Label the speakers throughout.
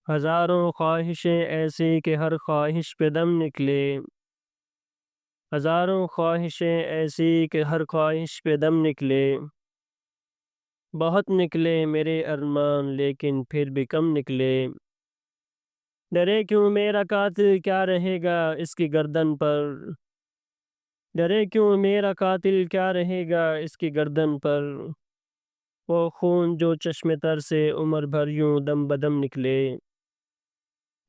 Speaker 1: ہزاروں خواہشیں ایسی کہ ہر خواہش پہ دم نکلے، ہزاروں خواہشیں ایسی کہ ہر خواہش پہ دم نکلے، بہت نکلے میرے ارمان لیکن پھر بھی کم نکلے، ڈرے کیوں میرا قاتل کیا رہے گا اس کی گردن پر، ڈرے کیوں میرا قاتل کیا رہے گا اس کی گردن پر، وہ خون جو چشم تر سے عمر بھر یوں دم بدم نکلے،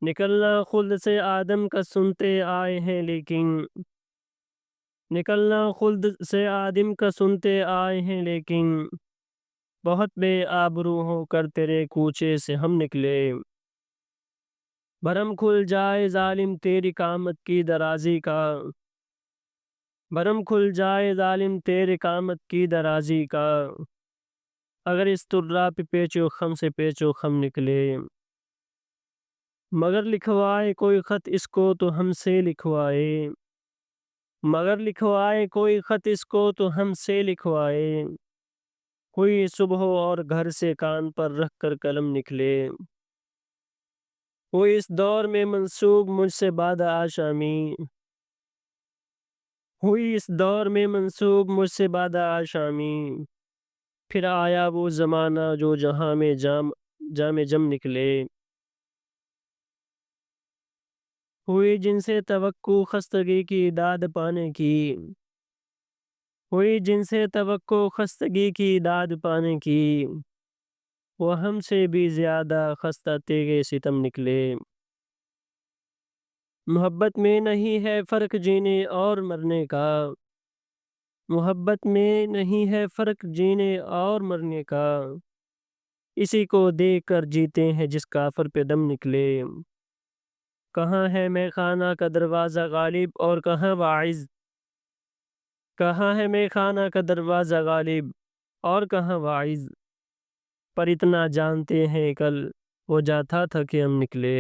Speaker 1: نکلنا خلد سے آدم کا سنتے آئے ہیں لیکن، نکلنا خلد سے آدم کا سنتے آئے ہیں لیکن، بہت بے آبرو ہو کر تیرے کوچے سے ہم نکلے، بھرم کھل جائے ظالم تیری قامت کی درازی کا، بھرم کھل جائے ظالم تیرے قامت کی درازی کا، اگر اس طرہ پہ پیچو خم سے پیچو خم نکلے، مگر لکھوائے کوئی خط اس کو تو ہم سے لکھوائے، مگر لکھوائے کوئی خط اس کو تو ہم سے لکھوائے، ہوئی صبح اور گھر سے کان پر رکھ کر قلم نکلے، ہوئی اس دور میں منسوب مجھ سے بعد آشامی، ہوئی اس دور میں منسوب مجھ سے بعد آشامی، پھر آیا وہ زمانہ جو جہاں میں جام جم نکلے، ہوئی جن سے توقع خستگی کی داد پانے کی، ہوئی جن سے توقع خستگی کی داد پانے کی، وہ ہم سے بھی زیادہ خستہ تیغِ ستم نکلے، محبت میں نہیں ہے فرق جینے اور مرنے کا، محبت میں نہیں ہے فرق جینے اور مرنے کا، اسی کو دیکھ کر جیتے ہیں جس کافر پہ دم نکلے، کہاں ہے مے خانہ کا دروازہ غالب اور کہاں واعظ، کہاں ہے مے خانہ کا دروازہ غالب اور کہاں واعظ، پر اتنا جانتے ہیں کل ہو جاتا تھا کہ ہم نکلے۔